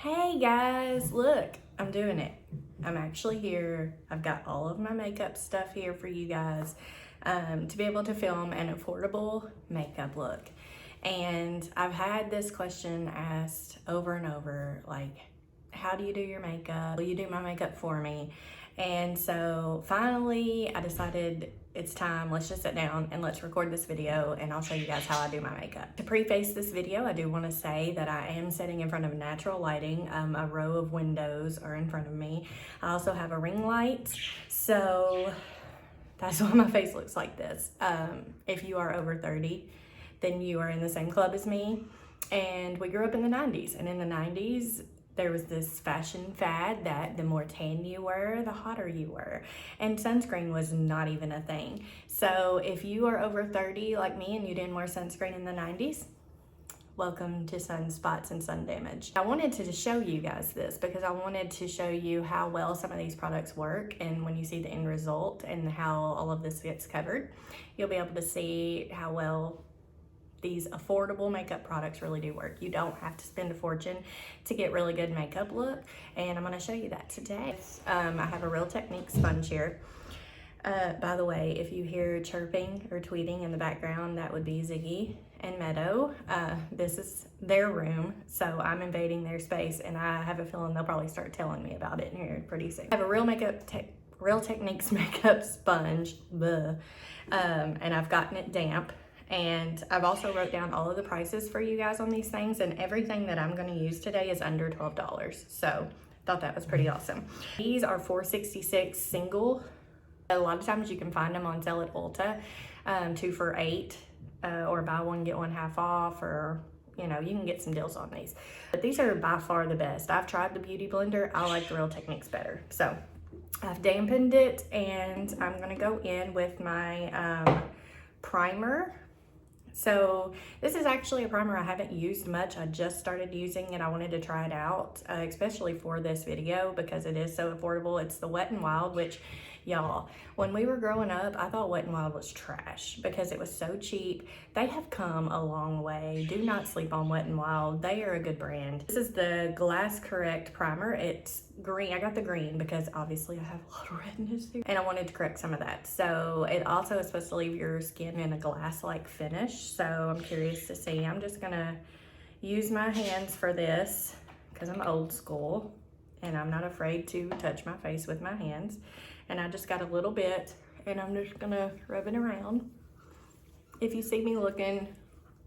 Hey guys, look, I'm doing it. I'm actually here. I've got all of my makeup stuff here for you guys to be able to film an affordable makeup look. And I've had this question asked over and over, like, how do you do your makeup? Will you do my makeup for me? And so finally I decided it's time. Let's just sit down and let's record this video and I'll show you guys how I do my makeup. To preface this video, I do want to say that I am sitting in front of natural lighting. A row of windows are in front of me. I also have a ring light, so that's why my face looks like this. If you are over 30, then you are in the same club as me. And we grew up in the 90s, and in the 90s, there was this fashion fad that the more tan you were, the hotter you were. And sunscreen was not even a thing. So if you are over 30 like me and you didn't wear sunscreen in the 90s, welcome to sunspots and sun damage. I wanted to show you guys this because I wanted to show you how well some of these products work, and when you see the end result and how all of this gets covered, you'll be able to see how well these affordable makeup products really do work. You don't have to spend a fortune to get really good makeup look, and I'm going to show you that today. I have a Real Technique sponge here. By the way, if you hear chirping or tweeting in the background, that would be Ziggy and Meadow. This is their room, so I'm invading their space, and I have a feeling they'll probably start telling me about it in here pretty soon. I have a Real Techniques makeup sponge, and I've gotten it damp. And I've also wrote down all of the prices for you guys on these things, and everything that I'm gonna use today is under $12. So thought that was pretty awesome. These are $4.66 single. A lot of times you can find them on sale at Ulta, 2 for $8, or buy one, get one half off, or you know, you can get some deals on these. But these are by far the best. I've tried the Beauty Blender. I like the Real Techniques better. So I've dampened it, and I'm gonna go in with my primer. So this is actually a primer I haven't used much. I just started using it. I wanted to try it out, especially for this video because it is so affordable. It's the Wet n Wild, which, y'all, when we were growing up, I thought Wet n Wild was trash because it was so cheap. They have come a long way. Do not sleep on Wet n Wild. They are a good brand. This is the Glass Correct primer. It's green. I got the green because obviously I have a lot of redness here, and I wanted to correct some of that. So it also is supposed to leave your skin in a glass-like finish. So I'm curious to see. I'm just gonna use my hands for this because I'm old school and I'm not afraid to touch my face with my hands. And I just got a little bit, and I'm just gonna rub it around. If you see me looking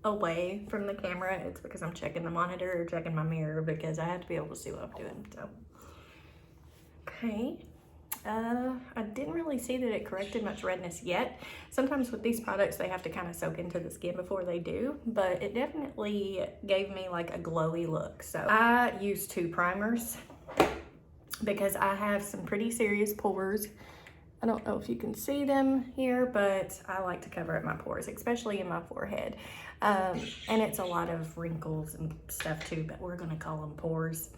away from the camera, it's because I'm checking the monitor or checking my mirror because I have to be able to see what I'm doing. So, okay. I didn't really see that it corrected much redness yet. Sometimes with these products, they have to kind of soak into the skin before they do, but it definitely gave me like a glowy look. So I use 2 primers because I have some pretty serious pores. I don't know if you can see them here, but I like to cover up my pores, especially in my forehead. And it's a lot of wrinkles and stuff too, but we're gonna call them pores.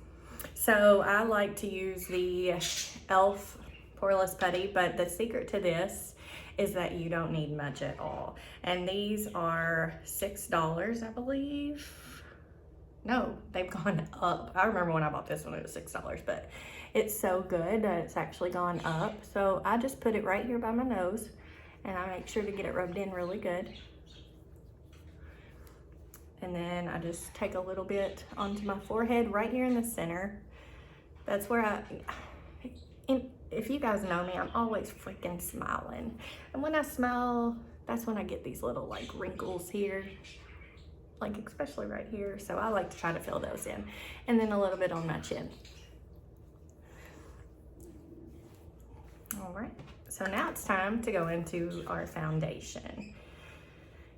So I like to use the e.l.f. Poreless Putty, but the secret to this is that you don't need much at all. And these are $6, I believe. No, they've gone up. I remember when I bought this one, it was $6, but it's so good that it's actually gone up. So I just put it right here by my nose, and I make sure to get it rubbed in really good. And then I just take a little bit onto my forehead right here in the center. That's where if you guys know me, I'm always freaking smiling. And when I smile, that's when I get these little like wrinkles here, like especially right here. So I like to try to fill those in. And then a little bit on my chin. All right, so now it's time to go into our foundation.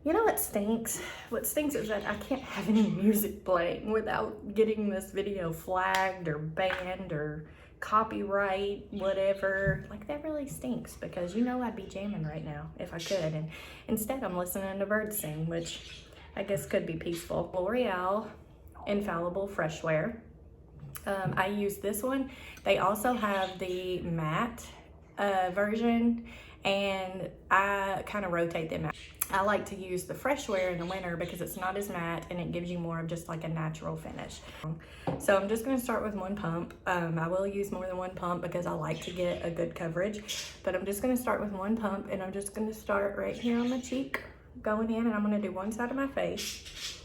You know what stinks? What stinks is that I can't have any music playing without getting this video flagged or banned or copyright, whatever. Like, that really stinks because you know I'd be jamming right now if I could. And instead I'm listening to birds sing, which I guess could be peaceful. L'Oreal Infallible Fresh Wear. I use this one. They also have the matte version, and I kind of rotate them out. I like to use the fresh wear in the winter because it's not as matte and it gives you more of just like a natural finish. So I'm just going to start with one pump. I will use more than one pump because I like to get a good coverage, but I'm just going to start with one pump, and I'm just going to start right here on my cheek, going in, and I'm going to do one side of my face.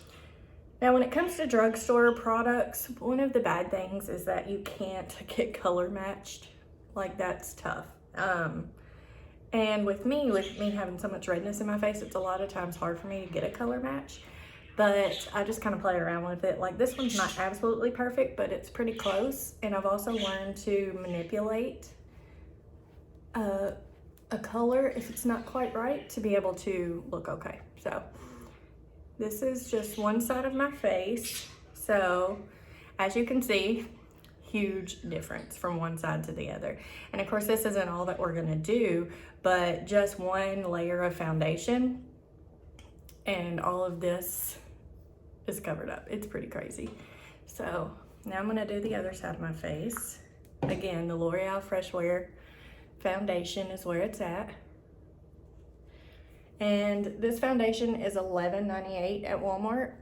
Now, when it comes to drugstore products, one of the bad things is that you can't get color matched. Like, that's tough. And with me having so much redness in my face, it's a lot of times hard for me to get a color match. But I just kind of play around with it. Like, this one's not absolutely perfect, but it's pretty close. And I've also learned to manipulate a color if it's not quite right to be able to look okay. So this is just one side of my face. So as you can see, huge difference from one side to the other. And of course, this isn't all that we're gonna do, but just one layer of foundation and all of this is covered up. It's pretty crazy. So now I'm gonna do the other side of my face. Again, the L'Oreal Fresh Wear foundation is where it's at. And this foundation is $11.98 at Walmart.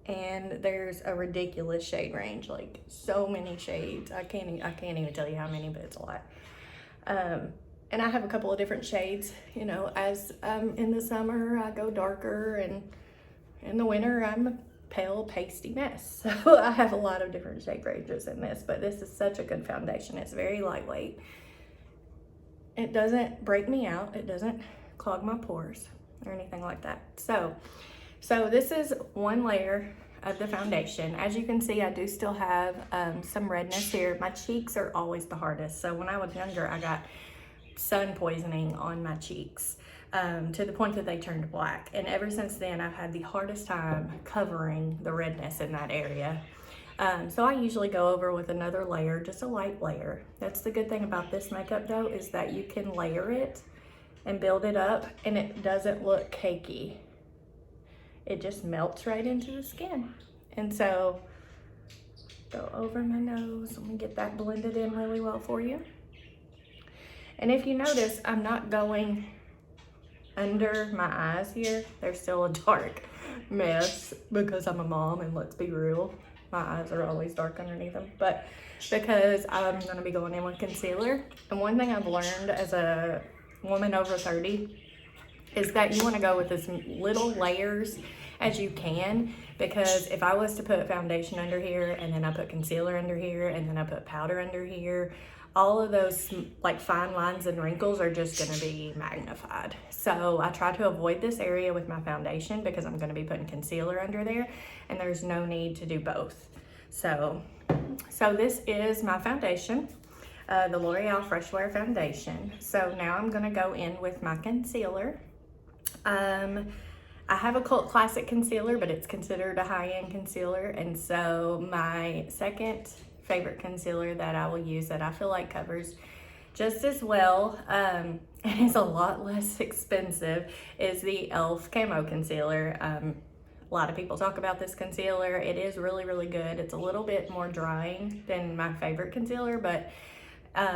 And there's a ridiculous shade range, like so many shades. I can't even tell you how many, but it's a lot. And I have a couple of different shades. You know, as in the summer, I go darker, and in the winter, I'm a pale, pasty mess. So I have a lot of different shade ranges in this, but this is such a good foundation. It's very lightweight. It doesn't break me out. It doesn't clog my pores or anything like that. So this is one layer of the foundation. As you can see, I do still have some redness here. My cheeks are always the hardest. So when I was younger, I got sun poisoning on my cheeks to the point that they turned black. And ever since then, I've had the hardest time covering the redness in that area. So I usually go over with another layer, just a light layer. That's the good thing about this makeup though, is that you can layer it and build it up, and it doesn't look cakey. It just melts right into the skin. And so, go over my nose. Let me get that blended in really well for you. And if you notice, I'm not going under my eyes here. They're still a dark mess because I'm a mom, and let's be real, my eyes are always dark underneath them. But because I'm gonna be going in with concealer. And one thing I've learned as a woman over 30 is that you want to go with as little layers as you can, because if I was to put foundation under here, and then I put concealer under here, and then I put powder under here, all of those like fine lines and wrinkles are just going to be magnified. So I try to avoid this area with my foundation because I'm going to be putting concealer under there, and there's no need to do both. So this is my foundation. The L'Oreal Fresh Wear foundation. So now I'm gonna go in with my concealer. I have a Cult Classic concealer, but it's considered a high-end concealer. And so my second favorite concealer that I will use, that I feel like covers just as well, and is a lot less expensive, is the e.l.f. Camo Concealer. A lot of people talk about this concealer. It is really, really good. It's a little bit more drying than my favorite concealer, but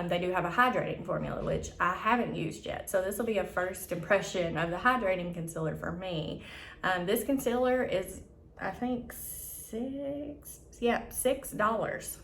they do have a hydrating formula, which I haven't used yet. So this will be a first impression of the hydrating concealer for me. This concealer is, I think, $6.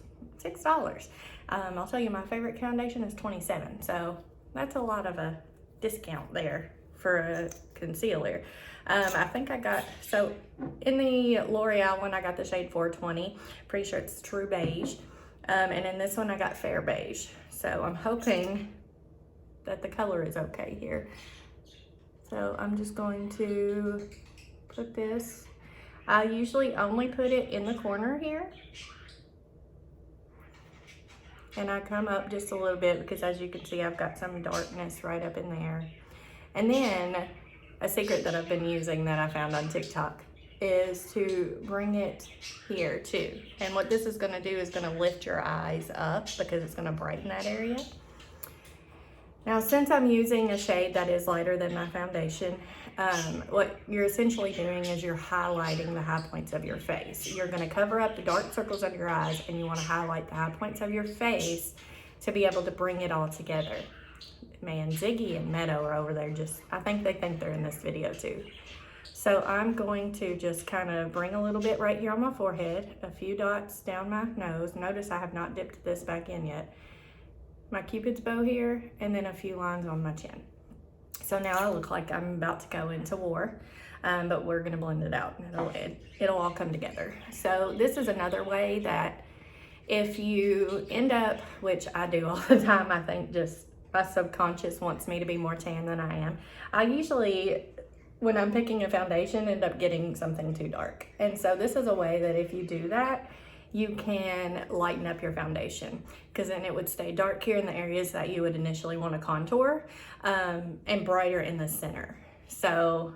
I'll tell you, my favorite foundation is $27. So that's a lot of a discount there for a concealer. I think I got, so in the L'Oreal one, I got the shade 420. Pretty sure it's True Beige. And in this one, I got Fair Beige. So I'm hoping that the color is okay here. So I'm just going to put this. I usually only put it in the corner here. And I come up just a little bit because, as you can see, I've got some darkness right up in there. And then a secret that I've been using that I found on TikTok is to bring it here too. And what this is gonna do is gonna lift your eyes up because it's gonna brighten that area. Now, since I'm using a shade that is lighter than my foundation, what you're essentially doing is you're highlighting the high points of your face. You're gonna cover up the dark circles of your eyes, and you wanna highlight the high points of your face to be able to bring it all together. man, Ziggy and Meadow are over there just, I think they think they're in this video too. So I'm going to just kind of bring a little bit right here on my forehead, a few dots down my nose. Notice I have not dipped this back in yet. My Cupid's bow here, and then a few lines on my chin. So now I look like I'm about to go into war, but we're gonna blend it out and it'll all come together. So this is another way that if you end up, which I do all the time, I think just my subconscious wants me to be more tan than I am. I usually, when I'm picking a foundation, end up getting something too dark. And so this is a way that if you do that, you can lighten up your foundation, because then it would stay dark here in the areas that you would initially want to contour, and brighter in the center. So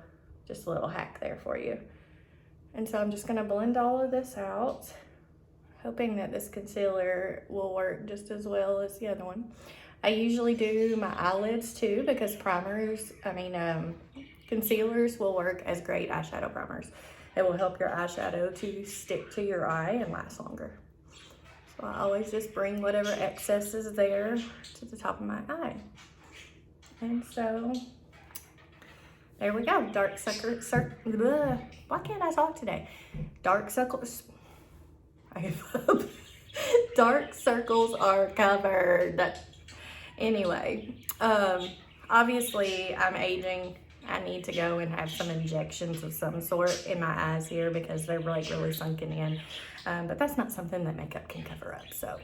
just a little hack there for you. And so I'm just going to blend all of this out, hoping that this concealer will work just as well as the other one. I usually do my eyelids too, because concealers will work as great eyeshadow primers. It will help your eyeshadow to stick to your eye and last longer. So I always just bring whatever excess is there to the top of my eye. And so there we go. Why can't I talk today? Dark circles. I give up. Dark circles are covered. Anyway, obviously I'm aging. I need to go and have some injections of some sort in my eyes here because they're like really sunken in. But that's not something that makeup can cover up. So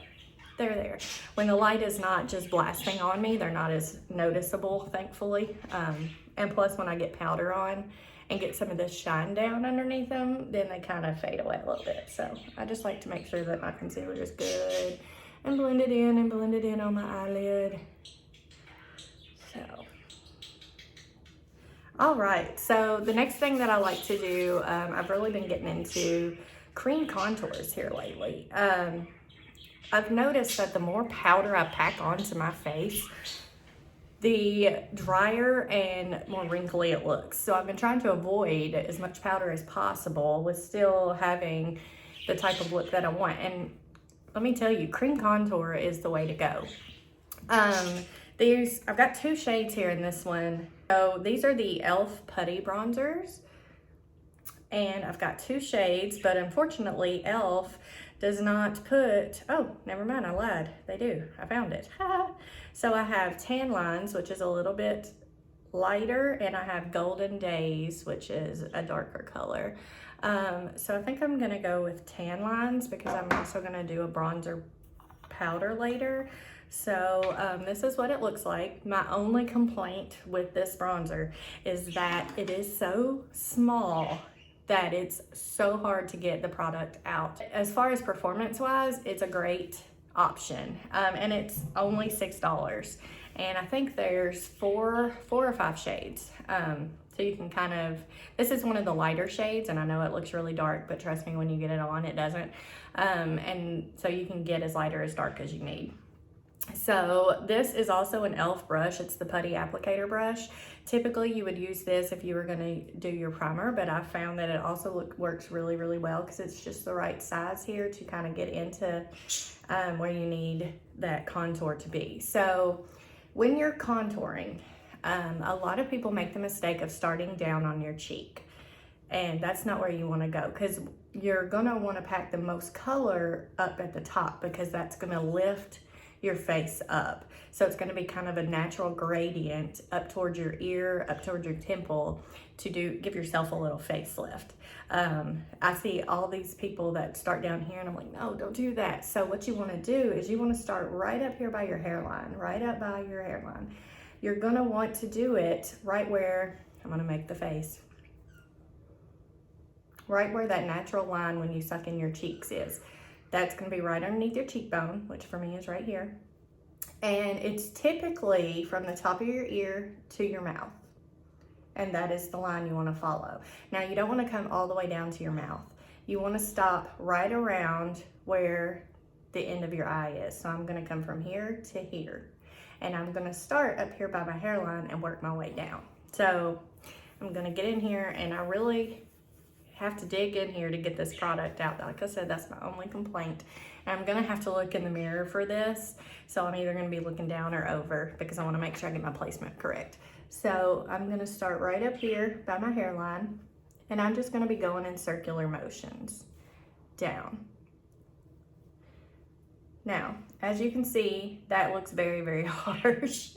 they're there. When the light is not just blasting on me, they're not as noticeable, thankfully. And plus when I get powder on and get some of this shine down underneath them, then they kind of fade away a little bit. So I just like to make sure that my concealer is good and blend it in on my eyelid. So. All right, so the next thing that I like to do, I've really been getting into cream contours here lately. I've noticed that the more powder I pack onto my face, the drier and more wrinkly it looks. So I've been trying to avoid as much powder as possible with still having the type of look that I want. And let me tell you, cream contour is the way to go. I've got two shades here in this one. So these are the e.l.f. Putty Bronzers. And I've got two shades, but unfortunately e.l.f. does not put, oh, never mind, I lied. They do, I found it. So I have Tan Lines, which is a little bit lighter, and I have Golden Days, which is a darker color. So I think I'm gonna go with Tan Lines because I'm also gonna do a bronzer powder later. So this is what it looks like. My only complaint with this bronzer is that it is so small that it's so hard to get the product out. As far as performance wise, it's a great option, and it's only $6. And I think there's four or five shades. So you can kind of, this is one of the lighter shades, and I know it looks really dark, but trust me, when you get it on, it doesn't. And so you can get as light or as dark as you need. So this is also an e.l.f. brush. It's the putty applicator brush. Typically you would use this if you were going to do your primer, but I found that it also works really, really well because it's just the right size here to kind of get into where you need that contour to be. So when you're contouring, a lot of people make the mistake of starting down on your cheek, and that's not where you want to go, because you're going to want to pack the most color up at the top because that's going to lift your face up. So it's going to be kind of a natural gradient up towards your ear, up towards your temple, to give yourself a little facelift. I see all these people that start down here and I'm like, no, don't do that. So what you want to do is you want to start right up here by your hairline, right up by your hairline. You're going to want to do it right where, I'm going to make the face, right where that natural line when you suck in your cheeks is. That's going to be right underneath your cheekbone, which for me is right here. And it's typically from the top of your ear to your mouth. And that is the line you want to follow. Now, you don't want to come all the way down to your mouth. You want to stop right around where the end of your eye is. So I'm going to come from here to here. And I'm going to start up here by my hairline and work my way down. So I'm going to get in here, and I really have to dig in here to get this product out. Like I said, that's my only complaint. And I'm gonna have to look in the mirror for this. So I'm either gonna be looking down or over because I wanna make sure I get my placement correct. So I'm gonna start right up here by my hairline, and I'm just gonna be going in circular motions down. Now, as you can see, that looks very, very harsh,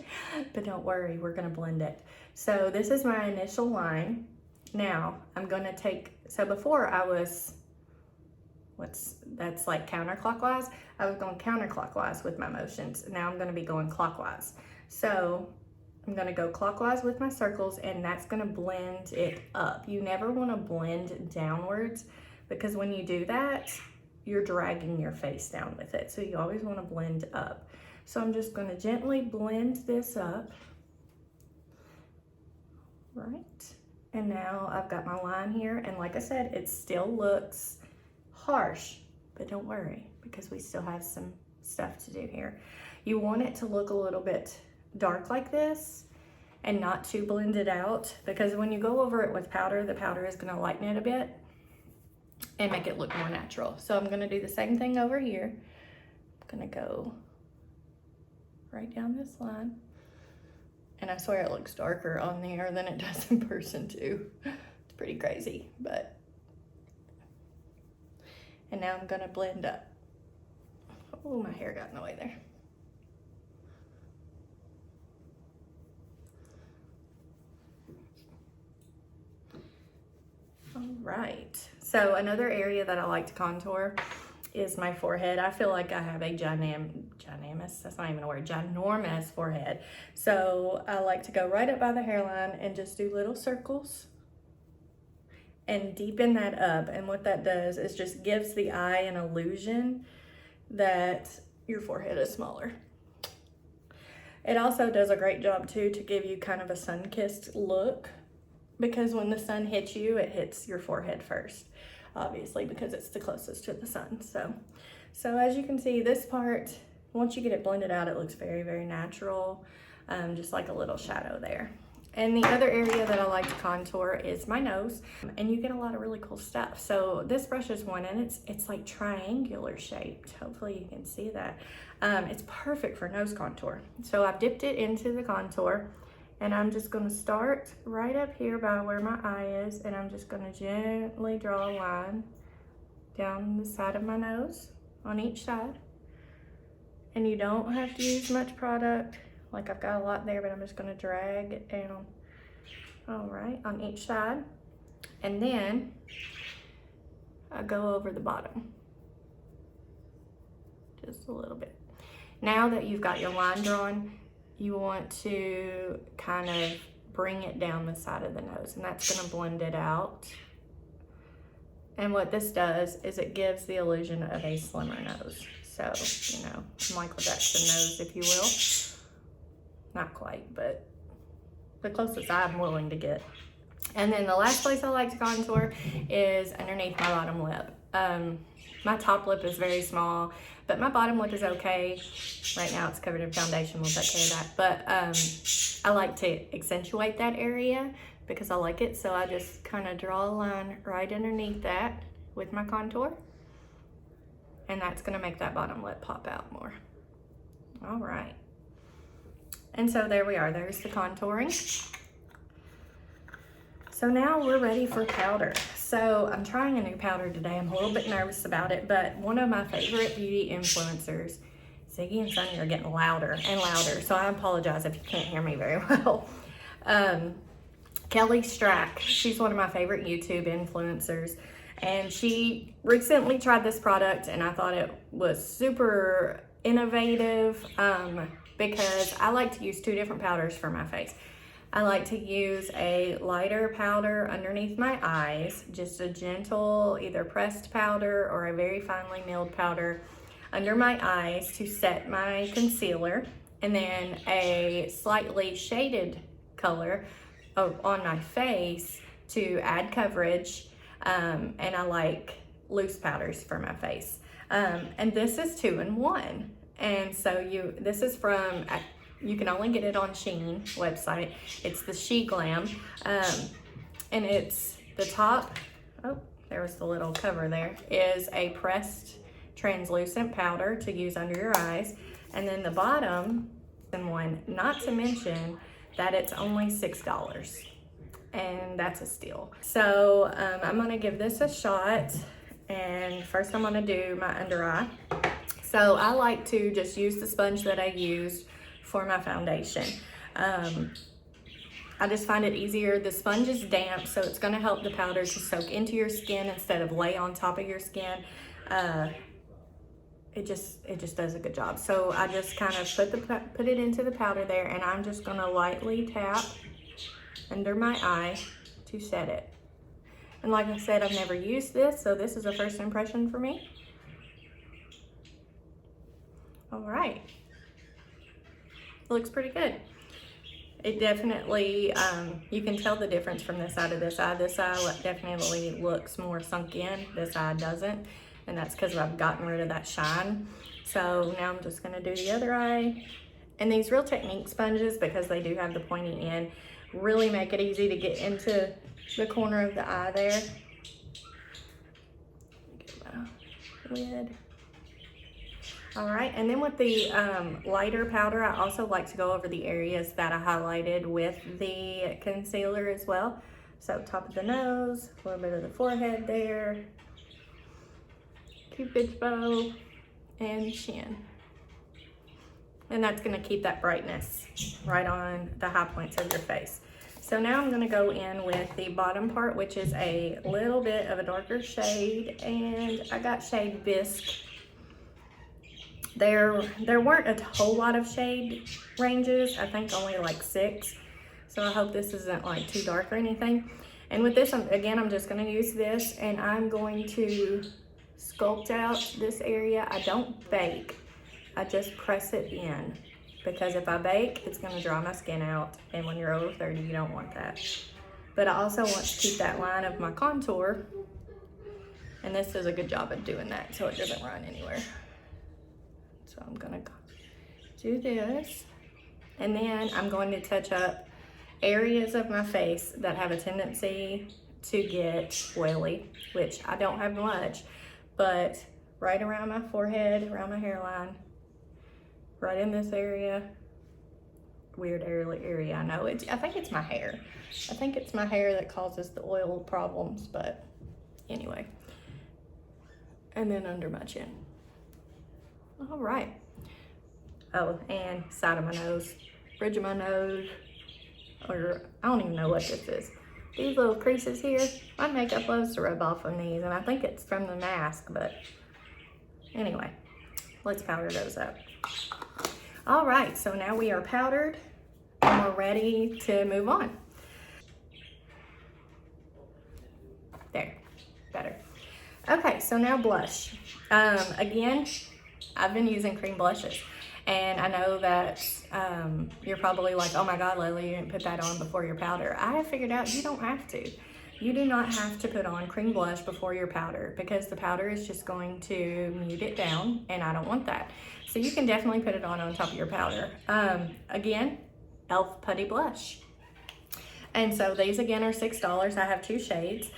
but don't worry, we're gonna blend it. So this is my initial line. Now, I'm gonna take, so before I was, that's like counterclockwise. I was going counterclockwise with my motions. Now I'm gonna be going clockwise. So I'm gonna go clockwise with my circles, and that's gonna blend it up. You never wanna blend downwards, because when you do that, you're dragging your face down with it. So you always wanna blend up. So I'm just gonna gently blend this up, right? And now I've got my line here, and like I said, it still looks harsh, but don't worry, because we still have some stuff to do here. You want it to look a little bit dark like this and not too blended out, because when you go over it with powder, the powder is gonna lighten it a bit and make it look more natural. So I'm gonna do the same thing over here. I'm gonna go right down this line. And I swear it looks darker on there than it does in person too. It's pretty crazy, but. And now I'm gonna blend up. Oh, my hair got in the way there. All right, so another area that I like to contour is my forehead. I feel like I have a ginormous, that's not even a word, ginormous forehead. So I like to go right up by the hairline and just do little circles and deepen that up. And what that does is just gives the eye an illusion that your forehead is smaller. It also does a great job too to give you kind of a sun-kissed look, because when the sun hits you, it hits your forehead first, obviously, because it's the closest to the sun. So as you can see, this part, once you get it blended out, it looks very, very natural, just like a little shadow there. And the other area that I like to contour is my nose, and you get a lot of really cool stuff. So this brush is one, and it's like triangular shaped. Hopefully you can see that. It's perfect for nose contour. So I've dipped it into the contour, and I'm just gonna start right up here by where my eye is, and I'm just gonna gently draw a line down the side of my nose on each side. And you don't have to use much product. Like, I've got a lot there, but I'm just gonna drag it down, all right, on each side. And then I go over the bottom, just a little bit. Now that you've got your line drawn, you want to kind of bring it down the side of the nose, and that's gonna blend it out. And what this does is it gives the illusion of a slimmer nose. So, you know, Michael Jackson nose, if you will. Not quite, but the closest I'm willing to get. And then the last place I like to contour is underneath my bottom lip. My top lip is very small, but my bottom lip is okay. Right now it's covered in foundation, we'll take care of that. But I like to accentuate that area because I like it. So I just kind of draw a line right underneath that with my contour. And that's gonna make that bottom lip pop out more. All right. And so there we are, there's the contouring. So now we're ready for powder. So I'm trying a new powder today. I'm a little bit nervous about it, but one of my favorite beauty influencers, Ziggy and Sunny, are getting louder and louder. So I apologize if you can't hear me very well. Kelly Strack, she's one of my favorite YouTube influencers. And she recently tried this product, and I thought it was super innovative because I like to use two different powders for my face. I like to use a lighter powder underneath my eyes, just a gentle either pressed powder or a very finely milled powder under my eyes to set my concealer, and then a slightly shaded color on my face to add coverage. And I like loose powders for my face. And this is 2-in-1. And so this is from, you can only get it on Shein website. It's the She Glam. And it's the top, oh, there was the little cover there, is a pressed translucent powder to use under your eyes. And then the bottom one, not to mention that it's only $6. And that's a steal. So I'm gonna give this a shot. And first I'm gonna do my under eye. So I like to just use the sponge that I used for my foundation. I just find it easier. The sponge is damp, so it's gonna help the powder to soak into your skin instead of lay on top of your skin. It just does a good job. So I just kind of put it into the powder there, and I'm just gonna lightly tap under my eye to set it. And like I said, I've never used this, so this is a first impression for me. All right, looks pretty good. It definitely, you can tell the difference from this eye to this eye. This eye definitely looks more sunk in. This eye doesn't, and that's because I've gotten rid of that shine. So now I'm just gonna do the other eye. And these Real Technique sponges, because they do have the pointy end, really make it easy to get into the corner of the eye there. Get my lid. All right, and then with the lighter powder, I also like to go over the areas that I highlighted with the concealer as well. So top of the nose, a little bit of the forehead there, Cupid's bow, and chin. And that's gonna keep that brightness right on the high points of your face. So now I'm gonna go in with the bottom part, which is a little bit of a darker shade, and I got shade Bisque. There weren't a whole lot of shade ranges, I think only like 6. So I hope this isn't like too dark or anything. And with this, again, I'm just gonna use this, and I'm going to sculpt out this area. I don't bake, I just press it in, because if I bake, it's gonna dry my skin out, and when you're over 30, you don't want that. But I also want to keep that line of my contour, and this does a good job of doing that so it doesn't run anywhere. So I'm gonna do this, and then I'm going to touch up areas of my face that have a tendency to get oily, which I don't have much, but right around my forehead, around my hairline, right in this area, weird area, I know. I think it's my hair. I think it's my hair that causes the oil problems, but anyway. And then under my chin. All right. Oh, and side of my nose, bridge of my nose, or I don't even know what this is. These little creases here, my makeup loves to rub off on these, and I think it's from the mask, but anyway, let's powder those up. All right, so now we are powdered and we're ready to move on. There, better. Okay, so now blush. Again, I've been using cream blushes, and I know that you're probably like, oh my God, Lily, you didn't put that on before your powder. I have figured out you don't have to. You do not have to put on cream blush before your powder, because the powder is just going to mute it down, and I don't want that. So you can definitely put it on top of your powder. Again, e.l.f. Putty Blush. And so these again are $6. I have 2 shades.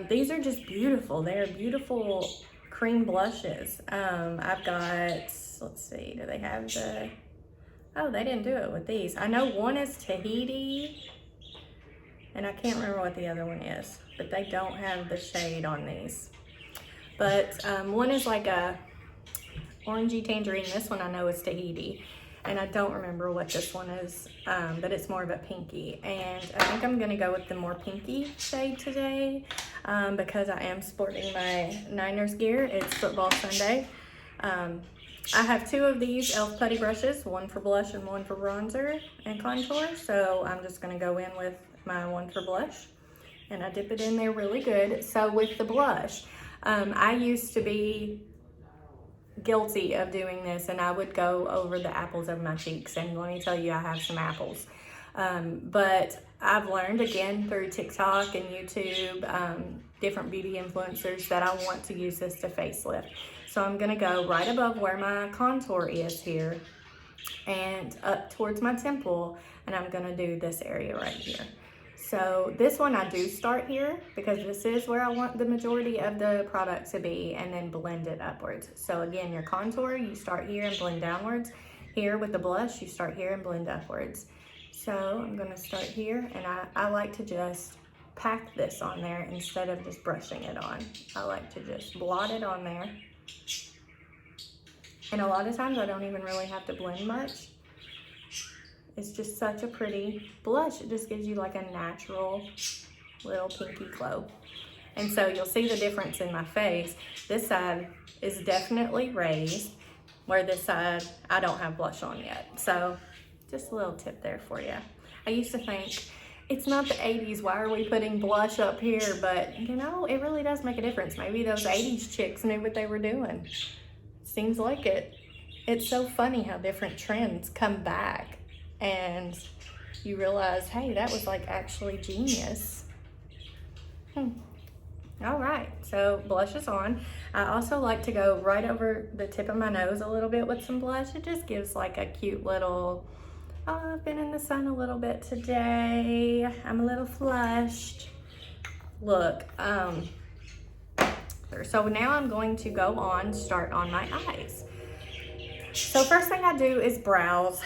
These are just beautiful. They're beautiful cream blushes. I've got, let's see, do they have the, oh, they didn't do it with these. I know one is Tahiti, and I can't remember what the other one is, but they don't have the shade on these. But one is like a orangey tangerine. This one I know is Tahiti, and I don't remember what this one is, but it's more of a pinky. And I think I'm gonna go with the more pinky shade today, because I am sporting my Niners gear. It's football Sunday. I have 2 of these e.l.f. Putty brushes, one for blush and one for bronzer and contour. So I'm just gonna go in with my one for blush, and I dip it in there really good. So with the blush, I used to be guilty of doing this, and I would go over the apples of my cheeks, and let me tell you, I have some apples. But I've learned, again, through TikTok and YouTube, different beauty influencers, that I want to use this to facelift. So I'm gonna go right above where my contour is here and up towards my temple, and I'm gonna do this area right here. So this one I do start here because this is where I want the majority of the product to be, and then blend it upwards. So again, your contour, you start here and blend downwards. Here with the blush, you start here and blend upwards. So I'm gonna start here, and I like to just pack this on there instead of just brushing it on. I like to just blot it on there. And a lot of times I don't even really have to blend much. It's just such a pretty blush. It just gives you like a natural little pinky glow. And so you'll see the difference in my face. This side is definitely raised, where this side I don't have blush on yet. So just a little tip there for you. I used to think, it's not the 80s, why are we putting blush up here? But you know, it really does make a difference. Maybe those 80s chicks knew what they were doing. Seems like it. It's so funny how different trends come back and you realize, hey, that was like actually genius. All right, so blush is on. I also like to go right over the tip of my nose a little bit with some blush. It just gives like a cute little, oh, I've been in the sun a little bit today. I'm a little flushed. Look, so now I'm going to go on, start on my eyes. So first thing I do is brows.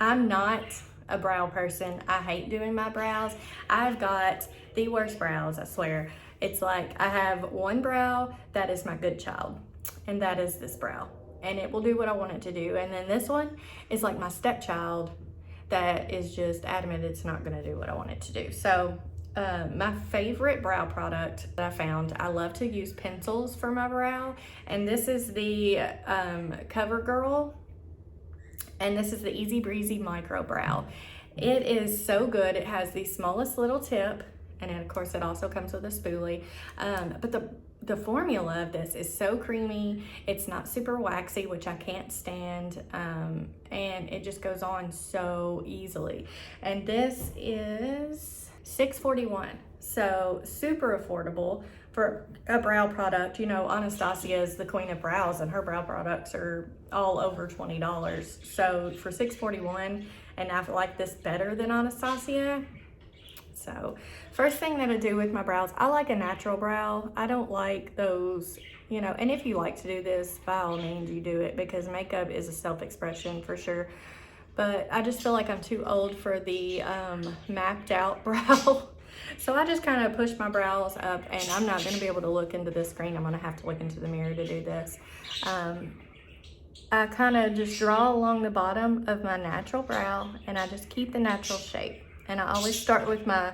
I'm not a brow person. I hate doing my brows. I've got the worst brows, I swear. It's like I have one brow that is my good child, and that is this brow. And it will do what I want it to do. And then this one is like my stepchild that is just adamant it's not gonna do what I want it to do. So my favorite brow product that I found, I love to use pencils for my brow. And this is the CoverGirl. And this is the Easy Breezy Micro Brow. It is so good. It has the smallest little tip. And then of course it also comes with a spoolie. But the formula of this is so creamy. It's not super waxy, which I can't stand. And it just goes on so easily. And this is $6.41. So super affordable for a brow product. You know, Anastasia is the queen of brows and her brow products are all over $20. So for $6.41, and I like this better than Anastasia. So first thing that I do with my brows, I like a natural brow. I don't like those, you know, and if you like to do this, by all means you do it, because makeup is a self-expression for sure. But I just feel like I'm too old for the mapped out brow. So I just kind of push my brows up, and I'm not going to be able to look into the screen. I'm going to have to look into the mirror to do this. I kind of just draw along the bottom of my natural brow, and I just keep the natural shape. And I always start with my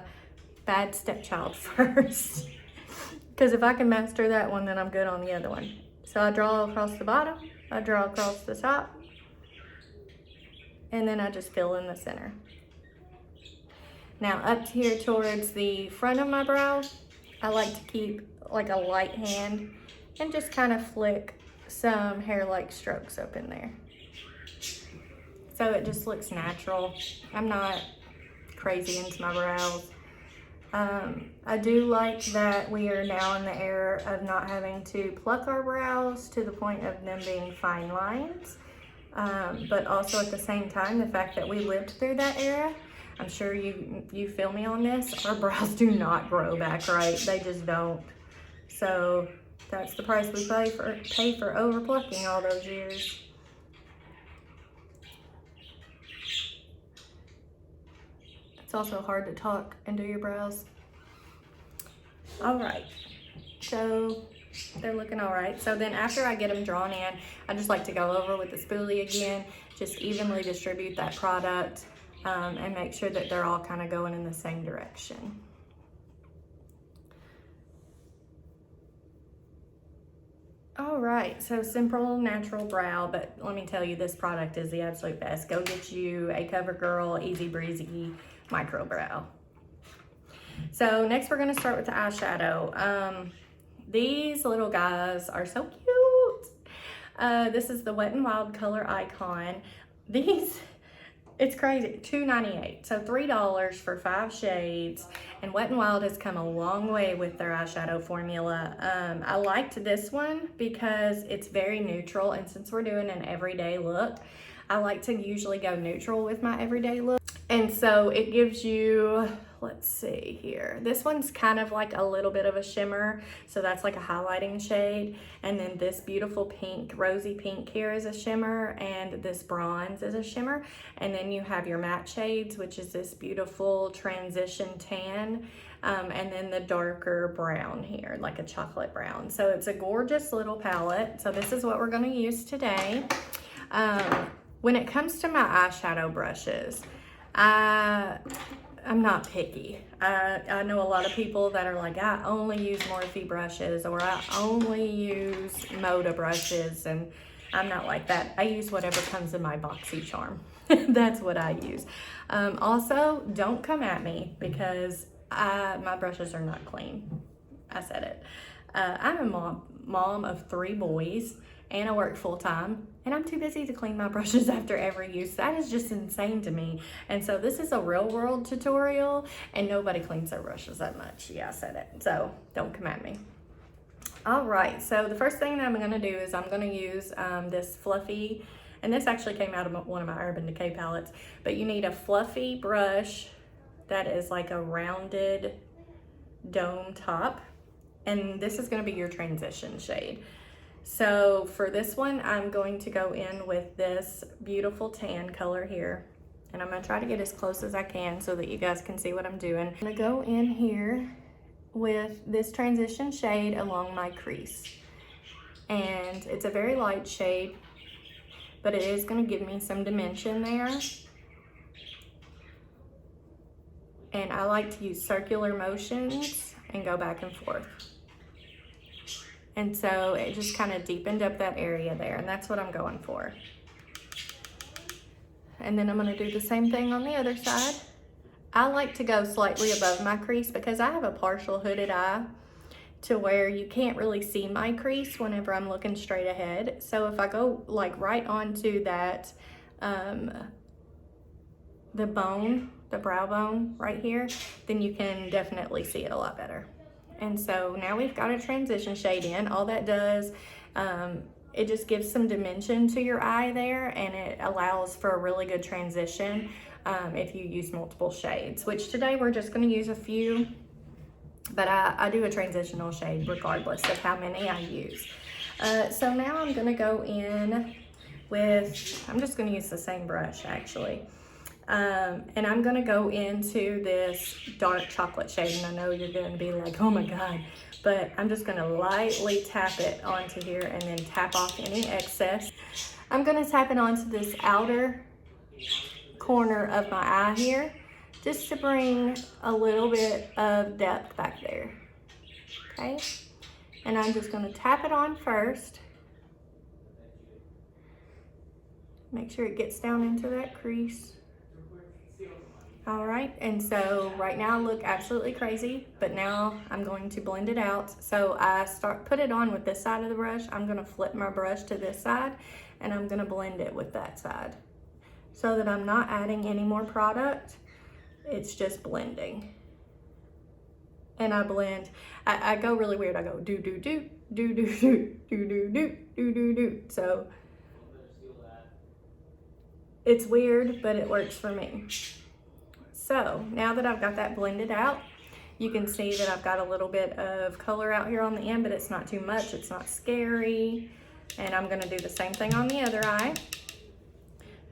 bad stepchild first. Because if I can master that one, then I'm good on the other one. So I draw across the bottom, I draw across the top, and then I just fill in the center. Now up here towards the front of my brow, I like to keep like a light hand and just kind of flick some hair-like strokes up in there. So it just looks natural. I'm not crazy into my brows. I do like that we are now in the era of not having to pluck our brows to the point of them being fine lines. But also at the same time, the fact that we lived through that era, I'm sure you feel me on this, our brows do not grow back right. They just don't. So that's the price we pay for over plucking all those years. It's also hard to talk and do your brows. All right, so they're looking all right. So then after I get them drawn in, I just like to go over with the spoolie again, just evenly distribute that product and make sure that they're all kind of going in the same direction. All right, so simple natural brow, but let me tell you, this product is the absolute best. Go get you a CoverGirl Easy Breezy Micro Brow. So next we're gonna start with the eyeshadow. These little guys are so cute. This is the Wet n Wild Color Icon. These It's crazy, $2.98. So $3 for 5 shades. And Wet n Wild has come a long way with their eyeshadow formula. I liked this one because it's very neutral. And since we're doing an everyday look, I like to usually go neutral with my everyday look. And so it gives you, let's see here. This one's kind of like a little bit of a shimmer. So that's like a highlighting shade. And then this beautiful pink, rosy pink here is a shimmer. And this bronze is a shimmer. And then you have your matte shades, which is this beautiful transition tan. And then the darker brown here, like a chocolate brown. So it's a gorgeous little palette. So this is what we're gonna use today. When it comes to my eyeshadow brushes, I'm not picky. I know a lot of people that are like, I only use Morphe brushes, or I only use Moda brushes, and I'm not like that. I use whatever comes in my BoxyCharm. That's what I use. Also, don't come at me because my brushes are not clean. I said it. I'm a mom of 3 boys, and I work full-time, and I'm too busy to clean my brushes after every use. That is just insane to me. And so this is a real world tutorial, and nobody cleans their brushes that much. Yeah, I said it. So don't come at me. All right, so the first thing that I'm gonna do is I'm gonna use this fluffy, and this actually came out of one of my Urban Decay palettes, but you need a fluffy brush that is like a rounded dome top, and this is gonna be your transition shade. So for this one, I'm going to go in with this beautiful tan color here. And I'm gonna try to get as close as I can so that you guys can see what I'm doing. I'm gonna go in here with this transition shade along my crease. And it's a very light shade, but it is gonna give me some dimension there. And I like to use circular motions and go back and forth. And so it just kind of deepened up that area there, and that's what I'm going for. And then I'm gonna do the same thing on the other side. I like to go slightly above my crease because I have a partial hooded eye to where you can't really see my crease whenever I'm looking straight ahead. So if I go like right onto that, the bone, the brow bone right here, then you can definitely see it a lot better. And so now we've got a transition shade in. All that does, it just gives some dimension to your eye there, and it allows for a really good transition if you use multiple shades, which today we're just gonna use a few, but I do a transitional shade regardless of how many I use. So now I'm gonna go in with, I'm just gonna use the same brush actually. And I'm gonna go into this dark chocolate shade, and I know you're gonna be like, oh my God, but I'm just gonna lightly tap it onto here and then tap off any excess. I'm gonna tap it onto this outer corner of my eye here, just to bring a little bit of depth back there, okay? And I'm just gonna tap it on first. Make sure it gets down into that crease. All right, and so right now I look absolutely crazy, but now I'm going to blend it out. So I put it on with this side of the brush. I'm gonna flip my brush to this side, and I'm gonna blend it with that side so that I'm not adding any more product. It's just blending. And I blend, I go really weird. I go do, do, do, do, do, do, do, do, do, do, do, do. So it's weird, but it works for me. So now that I've got that blended out, you can see that I've got a little bit of color out here on the end, but it's not too much, it's not scary. And I'm gonna do the same thing on the other eye.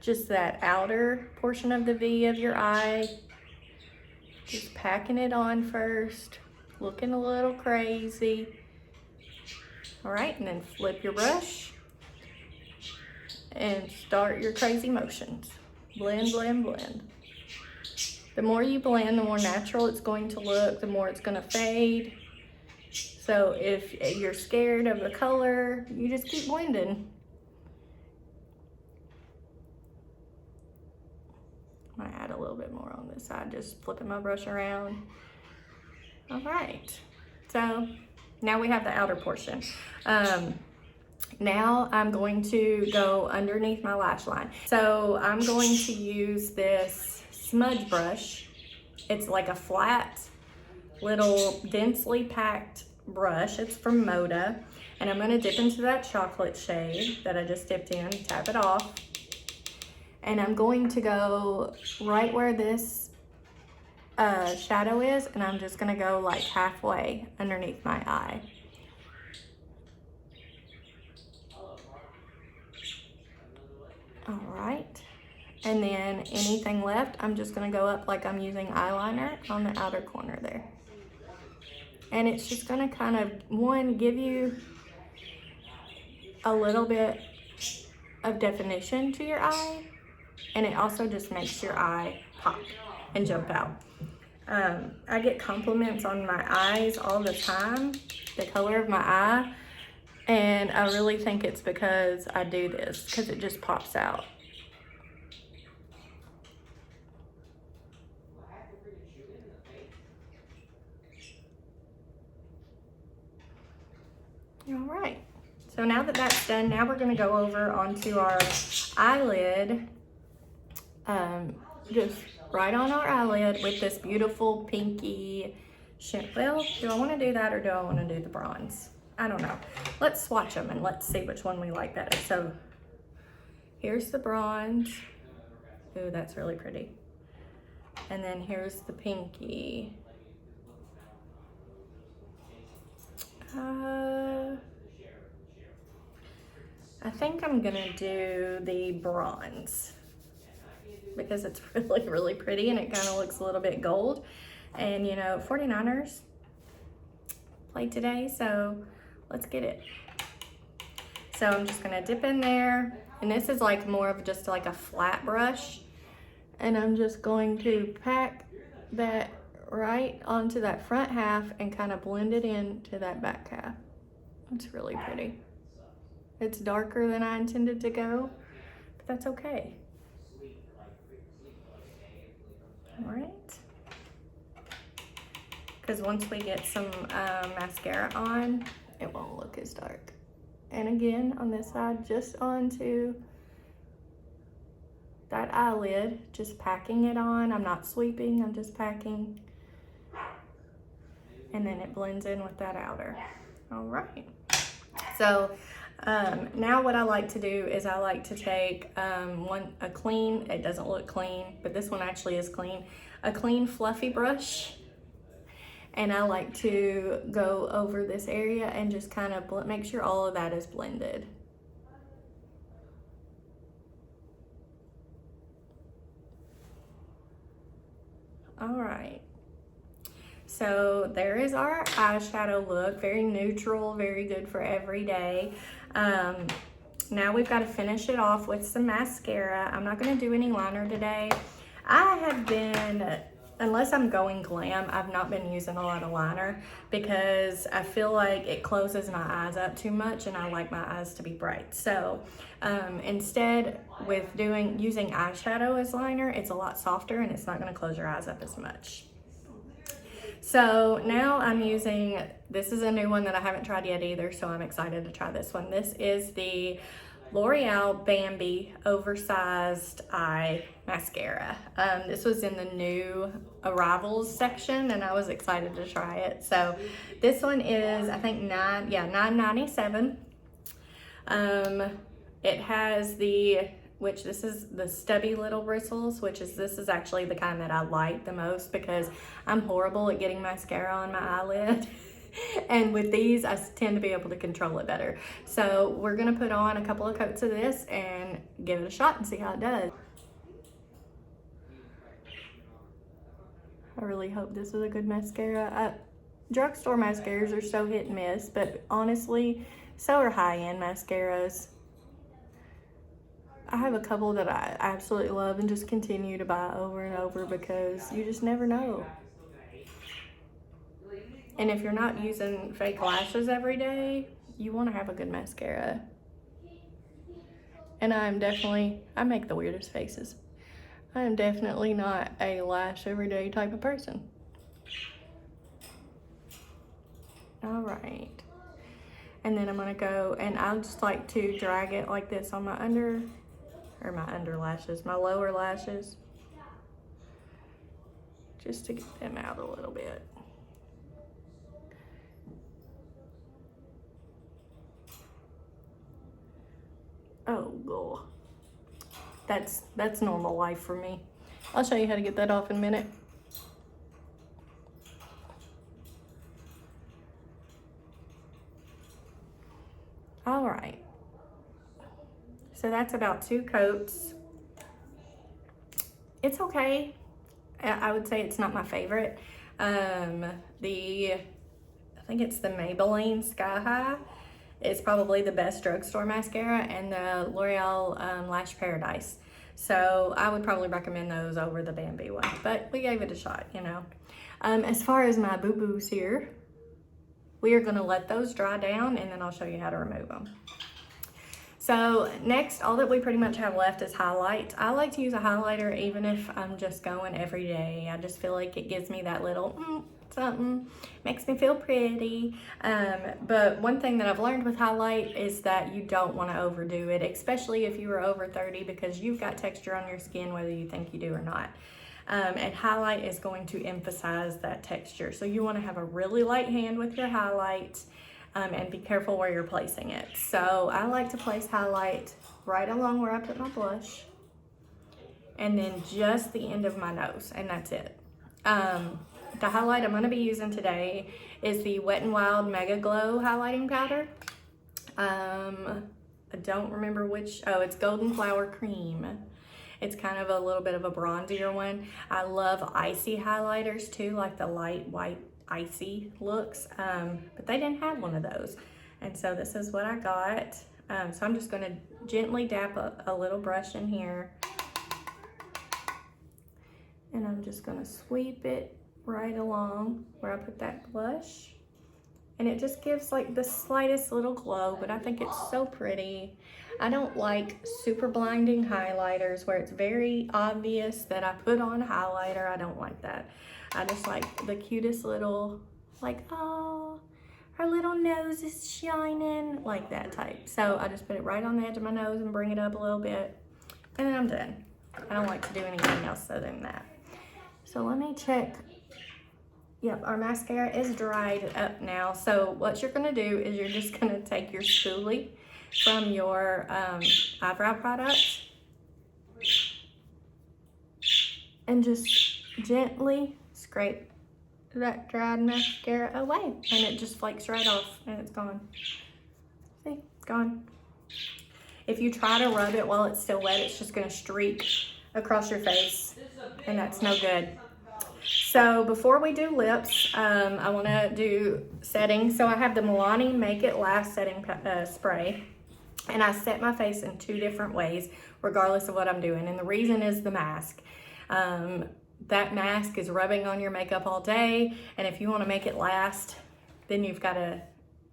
Just that outer portion of the V of your eye. Just packing it on first, looking a little crazy. All right, and then flip your brush and start your crazy motions. Blend, blend, blend. The more you blend, the more natural it's going to look, the more it's gonna fade. So if you're scared of the color, you just keep blending. I might add a little bit more on this side, just flipping my brush around. All right, so now we have the outer portion. Now I'm going to go underneath my lash line. So I'm going to use this smudge brush. It's like a flat, little densely packed brush. It's from Moda. And I'm gonna dip into that chocolate shade that I just dipped in, tap it off. And I'm going to go right where this shadow is, and I'm just gonna go like halfway underneath my eye. All right, and then anything left, I'm just gonna go up like I'm using eyeliner on the outer corner there. And it's just gonna kind of, one, give you a little bit of definition to your eye, and it also just makes your eye pop and jump out. I get compliments on my eyes all the time, the color of my eye, and I really think it's because I do this, because it just pops out. All right, so now that that's done, now we're gonna go over onto our eyelid, just right on our eyelid with this beautiful pinky shimmer. Well, do I wanna do that or do I wanna do the bronze? I don't know. Let's swatch them and let's see which one we like better. So here's the bronze. Ooh, that's really pretty. And then here's the pinky. I think I'm gonna do the bronze because it's really, really pretty and it kind of looks a little bit gold. And you know, 49ers played today, so let's get it. So I'm just gonna dip in there, and this is like more of just like a flat brush, and I'm just going to pack that right onto that front half and kind of blend it into that back half. It's really pretty. It's darker than I intended to go, but that's okay. All right. Because once we get some mascara on, it won't look as dark. And again, on this side, just onto that eyelid, just packing it on. I'm not sweeping, I'm just packing. And then it blends in with that outer. All right. So now what I like to do is I like to take a clean, it doesn't look clean, but this one actually is clean, a clean fluffy brush. And I like to go over this area and just kind of make sure all of that is blended. All right. So there is our eyeshadow look, very neutral, very good for every day. Now we've got to finish it off with some mascara. I'm not going to do any liner today. I have been, unless I'm going glam, I've not been using a lot of liner because I feel like it closes my eyes up too much and I like my eyes to be bright. So instead, with using eyeshadow as liner, it's a lot softer and it's not going to close your eyes up as much. So now I'm using, this is a new one that I haven't tried yet either, so I'm excited to try this one. This is the L'Oreal Bambi Oversized Eye Mascara. This was in the new arrivals section and I was excited to try it. So this one is, I think $9.97. It has this is the stubby little bristles, this is actually the kind that I like the most because I'm horrible at getting mascara on my eyelid. And with these, I tend to be able to control it better. So we're gonna put on a couple of coats of this and give it a shot and see how it does. I really hope this is a good mascara. Drugstore mascaras are so hit and miss, but honestly, so are high-end mascaras. I have a couple that I absolutely love and just continue to buy over and over because you just never know. And if you're not using fake lashes every day, you want to have a good mascara. And I make the weirdest faces. I am definitely not a lash everyday type of person. All right. And then I'm gonna go, and I just like to drag it like this on my under lashes, my lower lashes, just to get them out a little bit. Oh, God. That's normal life for me. I'll show you how to get that off in a minute. All right. So that's about 2 coats. It's okay. I would say it's not my favorite. I think it's the Maybelline Sky High. It's probably the best drugstore mascara, and the L'Oreal Lash Paradise. So I would probably recommend those over the Bambi one, but we gave it a shot, you know. As far as my boo-boos here, we are gonna let those dry down, and then I'll show you how to remove them. So next, all that we pretty much have left is highlight. I like to use a highlighter even if I'm just going every day. I just feel like it gives me that little something, makes me feel pretty. But one thing that I've learned with highlight is that you don't want to overdo it, especially if you are over 30, because you've got texture on your skin whether you think you do or not. And highlight is going to emphasize that texture. So you want to have a really light hand with your highlight. And be careful where you're placing it. So I like to place highlight right along where I put my blush, and then just the end of my nose, and that's it. The highlight I'm gonna be using today is the Wet n Wild Mega Glow highlighting powder. I don't remember which, it's Golden Flower Cream. It's kind of a little bit of a bronzier one. I love icy highlighters too, like the light white icy looks, but they didn't have one of those, and so this is what I got. So I'm just going to gently dab a little brush in here, and I'm just going to sweep it right along where I put that blush, and it just gives like the slightest little glow, but I think it's so pretty. I don't like super blinding highlighters where it's very obvious that I put on highlighter. I don't like that. I just like the cutest little, like, oh, her little nose is shining, like that type. So I just put it right on the edge of my nose and bring it up a little bit, and then I'm done. I don't like to do anything else other than that. So let me check. Yep, our mascara is dried up now. So what you're gonna do is you're just gonna take your spoolie from your eyebrow product and just gently scrape that dried mascara away, and it just flakes right off and it's gone. See, it's gone. If you try to rub it while it's still wet, it's just gonna streak across your face, and that's no good. So before we do lips, I wanna do setting. So I have the Milani Make It Last setting spray, and I set my face in 2 different ways, regardless of what I'm doing. And the reason is the mask. That mask is rubbing on your makeup all day, and if you want to make it last, then you've got to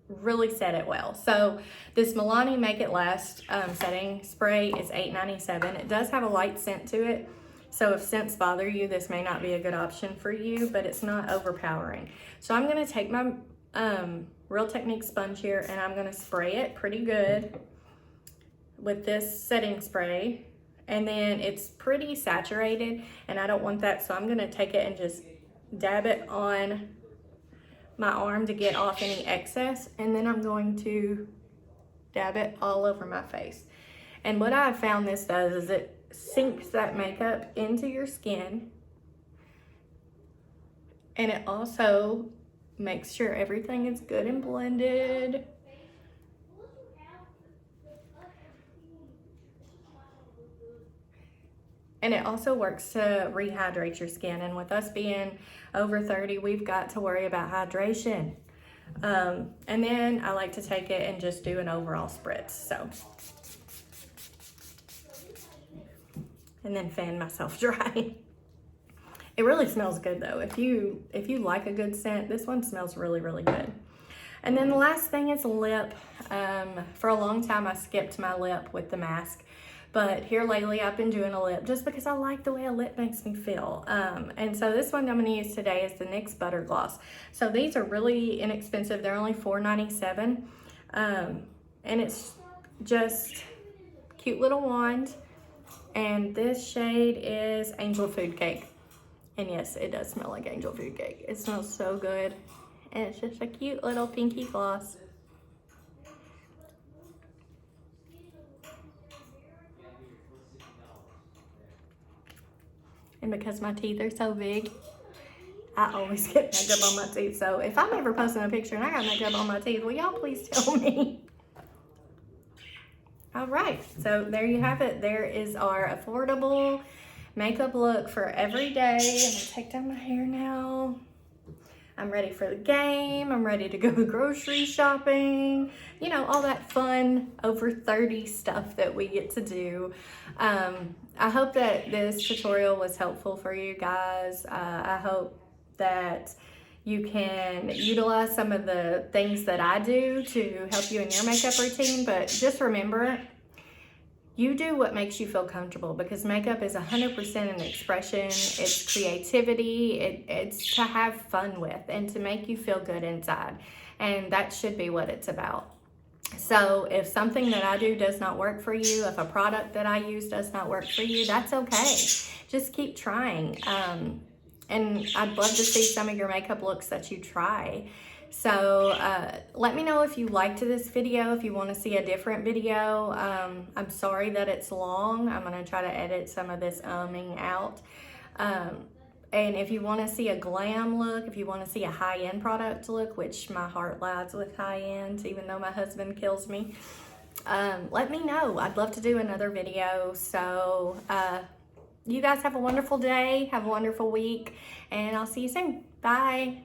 really set it well. So this Milani Make It Last setting spray is $8.97. It does have a light scent to it, so if scents bother you, this may not be a good option for you, but it's not overpowering. So I'm going to take my Real Technique sponge here, and I'm going to spray it pretty good with this setting spray. And then it's pretty saturated, and I don't want that, so I'm gonna take it and just dab it on my arm to get off any excess, and then I'm going to dab it all over my face. And what I've found this does is it sinks that makeup into your skin, and it also makes sure everything is good and blended. And it also works to rehydrate your skin. And with us being over 30, we've got to worry about hydration. And then I like to take it and just do an overall spritz. So, and then fan myself dry. It really smells good though. If you like a good scent, this one smells really, really good. And then the last thing is lip. For a long time, I skipped my lip with the mask. But here lately, I've been doing a lip just because I like the way a lip makes me feel. And so this one I'm going to use today is the NYX Butter Gloss. So these are really inexpensive. They're only $4.97. And it's just cute little wand. And this shade is Angel Food Cake. And yes, it does smell like Angel Food Cake. It smells so good. And it's just a cute little pinky gloss. And because my teeth are so big, I always get makeup on my teeth. So if I'm ever posting a picture and I got makeup on my teeth, will y'all please tell me? All right, so there you have it. There is our affordable makeup look for every day. I'm gonna take down my hair now. I'm ready for the game. I'm ready to go grocery shopping. You know, all that fun over 30 stuff that we get to do. I hope that this tutorial was helpful for you guys. I hope that you can utilize some of the things that I do to help you in your makeup routine, but just remember, you do what makes you feel comfortable, because makeup is 100% an expression. It's creativity. It's to have fun with and to make you feel good inside. And that should be what it's about. So if something that I do does not work for you, if a product that I use does not work for you, that's okay. Just keep trying. And I'd love to see some of your makeup looks that you try. So let me know if you liked this video, if you want to see a different video. I'm sorry that it's long. I'm going to try to edit some of this out. And if you want to see a glam look, if you want to see a high-end product look, which my heart lies with high-end, even though my husband kills me, let me know. I'd love to do another video. So you guys have a wonderful day, have a wonderful week, and I'll see you soon. Bye.